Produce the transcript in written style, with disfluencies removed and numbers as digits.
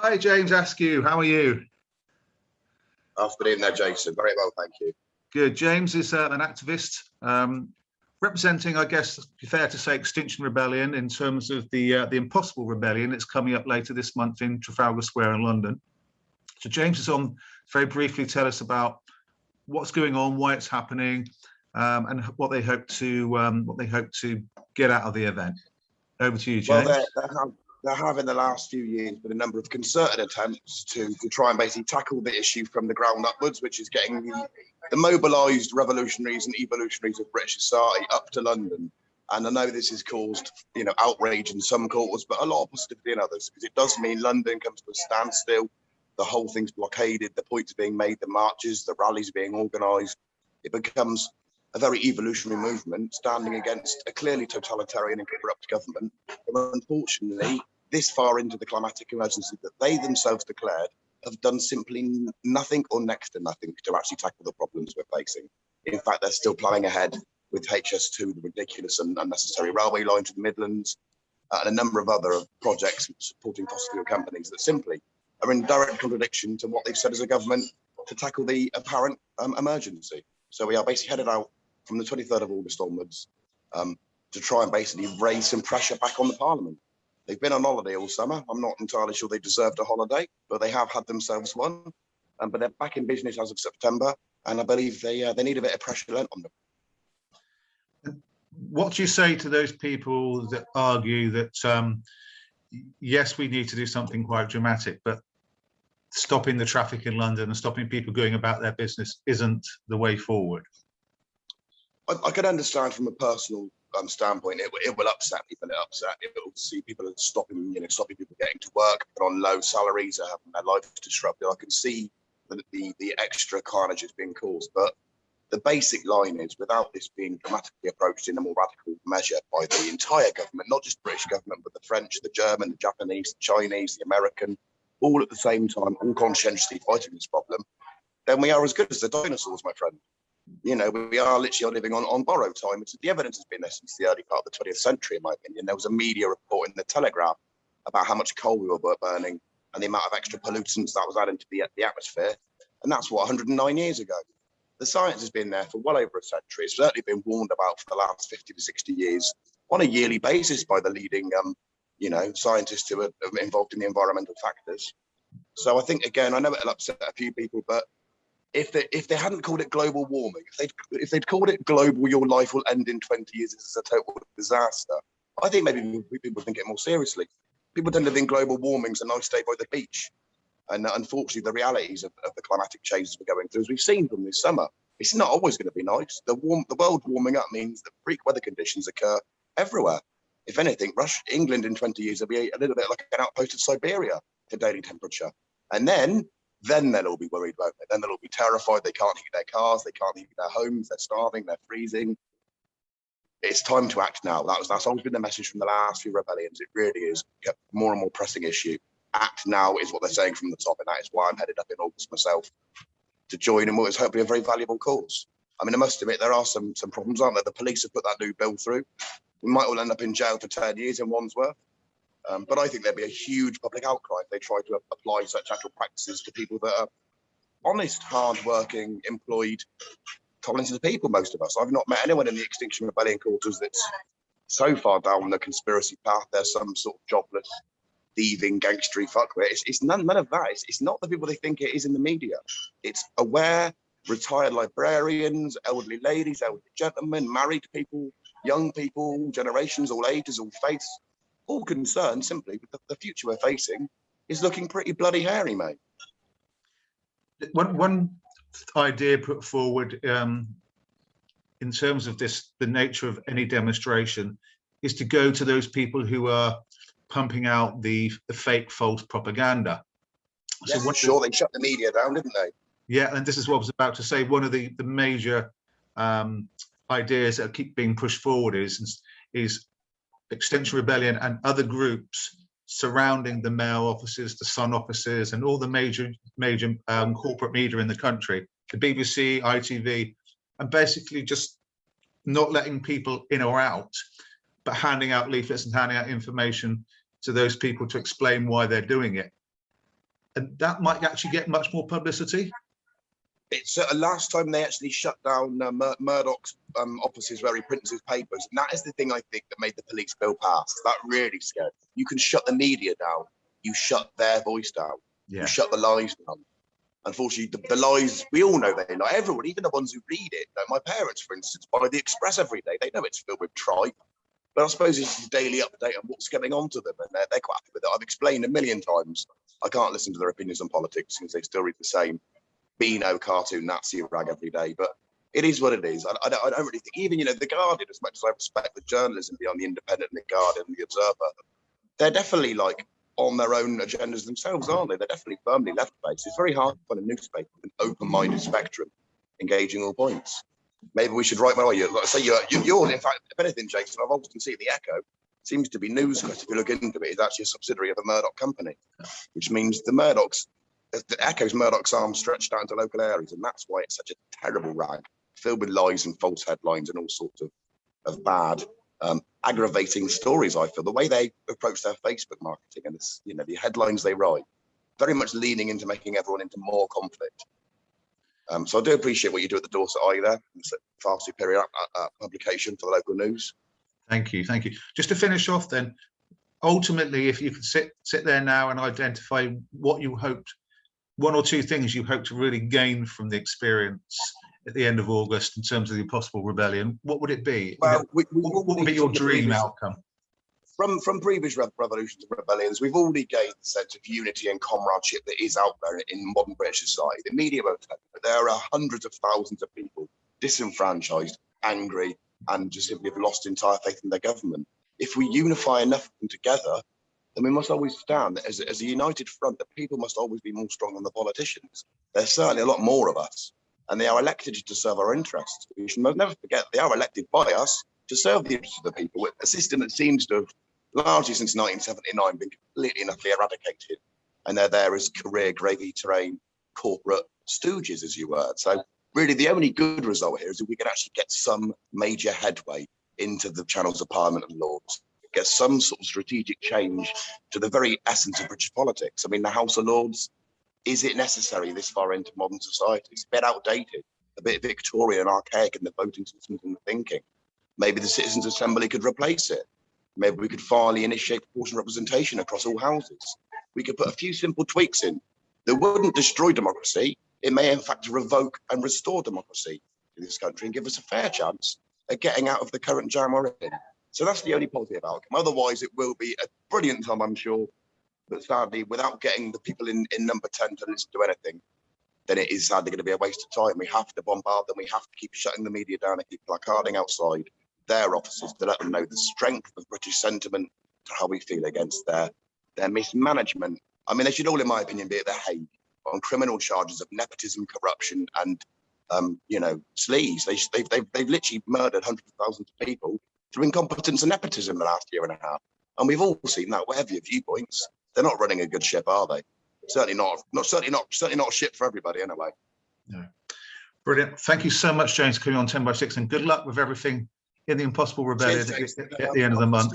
Hi, James Askew. How are you? Afternoon there, Jason. Very well, thank you. Good. James is an activist representing, I guess, fair to say, Extinction Rebellion in terms of the Impossible Rebellion. It's coming up later this month in Trafalgar Square in London. So James is on very briefly tell us about what's going on, why it's happening, and what they hope to get out of the event. Over to you, James. Well, there have in the last few years been a number of concerted attempts to try and basically tackle the issue from the ground upwards, which is getting the mobilised revolutionaries and evolutionaries of British society up to London. And I know this has caused, outrage in some quarters, but a lot of positivity in others, because it does mean London comes to a standstill. The whole thing's blockaded. The points are being made, the marches, the rallies being organised. It becomes a very evolutionary movement standing against a clearly totalitarian and corrupt government. And unfortunately, this far into the climatic emergency that they themselves declared have done simply nothing or next to nothing to actually tackle the problems we're facing. In fact, they're still planning ahead with HS2, the ridiculous and unnecessary railway line to the Midlands, and a number of other projects supporting fossil fuel companies that simply are in direct contradiction to what they've said as a government to tackle the apparent emergency. So we are basically headed out from the 23rd of August onwards to try and basically raise some pressure back on the Parliament. They've been on holiday all summer. I'm not entirely sure they deserved a holiday, but they have had themselves one. But they're back in business as of September, and I believe they need a bit of pressure lent on them. What do you say to those people that argue that, yes, we need to do something quite dramatic, but stopping the traffic in London and stopping people going about their business isn't the way forward? I can understand from a personal standpoint, it will upset people. It will see people stopping people getting to work, but on low salaries, are having their lives disrupted. I can see the extra carnage is being caused, but the basic line is, without this being dramatically approached in a more radical measure by the entire government, not just British government, but the French, the German, the Japanese, the Chinese, the American, all at the same time, all conscientiously fighting this problem, then we are as good as the dinosaurs, my friend. We are literally living on borrowed time. The evidence has been there since the early part of the 20th century, in my opinion. There was a media report in the Telegraph about how much coal we were burning and the amount of extra pollutants that was added to the atmosphere. And that's 109 years ago. The science has been there for well over a century. It's certainly been warned about for the last 50 to 60 years on a yearly basis by the leading, scientists who are involved in the environmental factors. So I think, again, I know it'll upset a few people, but if they hadn't called it global warming, if they'd called it global, your life will end in 20 years, this is a total disaster, I think maybe people would think it more seriously. People don't live in global warming, so now stay by the beach. And unfortunately, the realities of the climatic changes we're going through, as we've seen from this summer, it's not always going to be nice. The world warming up means that freak weather conditions occur everywhere. If anything, England in 20 years will be a little bit like an outpost of Siberia for daily temperature. And then they'll all be worried about it. Then they'll all be terrified. They can't heat their cars. They can't heat their homes. They're starving. They're freezing. It's time to act now. That's always been the message from the last few rebellions. It really is a more and more pressing issue. Act now is what they're saying from the top, and that is why I'm headed up in August myself to join in what is hopefully a very valuable cause. I mean, I must admit, there are some problems, aren't there? The police have put that new bill through. We might all end up in jail for 10 years in Wandsworth. But I think there'd be a huge public outcry if they try to apply such actual practices to people that are honest, hard-working, employed, talented people, most of us. I've not met anyone in the Extinction Rebellion quarters that's so far down the conspiracy path. There's some sort of jobless, thieving, gangstery fuckwit. It's none of that. It's not the people they think it is in the media. It's aware, retired librarians, elderly ladies, elderly gentlemen, married people, young people, all generations, all ages, all faiths, all concerned simply with the future we're facing is looking pretty bloody hairy, mate. One idea put forward in terms of the nature of any demonstration is to go to those people who are pumping out the fake false propaganda. Yes, so sure, they shut the media down, didn't they? Yeah, and this is what I was about to say. One of the major ideas that keep being pushed forward is Extinction Rebellion and other groups surrounding the Mail offices, the Sun offices, and all the major corporate media in the country, the BBC, ITV, and basically just not letting people in or out, but handing out leaflets and handing out information to those people to explain why they're doing it. and that might actually get much more publicity. It's last time they actually shut down Murdoch's offices where he prints his papers. And that is the thing I think that made the police bill pass. That really scared. You can shut the media down. You shut their voice down. Yeah. You shut the lies down. Unfortunately, the lies, we all know they lie. Everyone, even the ones who read it. Like my parents, for instance, buy the Express every day. They know it's filled with tripe. But I suppose it's a daily update on what's going on to them. And they're quite happy with it. I've explained a million times. I can't listen to their opinions on politics since they still read the same Beano cartoon Nazi rag every day, but it is what it is. I don't really think, even, the Guardian, as much as I respect the journalism beyond the Independent and the Guardian and the Observer, they're definitely like on their own agendas themselves, aren't they? They're definitely firmly left-based. It's very hard to find a newspaper with an open-minded spectrum, engaging all points. Maybe we should write, well, like I say, you're, in fact, if anything, Jason, I've often seen the Echo, seems to be news, if you look into it, is actually a subsidiary of a Murdoch company, which means the Echo's Murdoch's arm stretched out into local areas, and that's why it's such a terrible rag, filled with lies and false headlines and all sorts of bad, aggravating stories. I feel the way they approach their Facebook marketing and this, the headlines they write, very much leaning into making everyone into more conflict. So I do appreciate what you do at the Dorset Eye there. It's a far superior publication for the local news. Thank you. Just to finish off, then, ultimately, if you could sit there now and identify what you hoped, one or two things you hope to really gain from the experience at the end of August in terms of the Impossible Rebellion, what would it be? Well, what would be your dream outcome? From previous revolutions and rebellions, we've already gained the sense of unity and comradeship that is out there in modern British society. The media won't tell you, but there are hundreds of thousands of people disenfranchised, angry, and just simply have lost entire faith in their government. If we unify enough of them together, then we must always stand as a united front. That people must always be more strong than the politicians. There's certainly a lot more of us, and they are elected to serve our interests. We should never forget they are elected by us to serve the interests of the people. A system that seems to have largely since 1979 been completely and utterly eradicated, and they're there as career gravy train corporate stooges, as you were. So really, the only good result here is if we can actually get some major headway into the channels of Parliament and Lords. Get some sort of strategic change to the very essence of British politics. I mean, the House of Lords, is it necessary this far into modern society? It's a bit outdated, a bit Victorian and archaic in the voting systems and the thinking. Maybe the Citizens' Assembly could replace it. Maybe we could finally initiate proportional representation across all houses. We could put a few simple tweaks in that wouldn't destroy democracy. It may, in fact, revoke and restore democracy in this country and give us a fair chance at getting out of the current jam we're in. So that's the only positive outcome. Otherwise, it will be a brilliant time, I'm sure. But sadly, without getting the people in number 10 to listen to anything, then it is sadly going to be a waste of time. We have to bombard them. We have to keep shutting the media down and keep placarding outside their offices to let them know the strength of British sentiment to how we feel against their mismanagement. I mean, they should all, in my opinion, be at The Hague on criminal charges of nepotism, corruption, and sleaze. They've literally murdered hundreds of thousands of people through incompetence and nepotism the last year and a half. And we've all seen that, whatever your viewpoints. They're not running a good ship, are they? Certainly not a ship for everybody anyway. No. Brilliant. Thank you so much, James, for coming on 10 by 6, and good luck with everything in the Impossible Rebellion at the end of the month.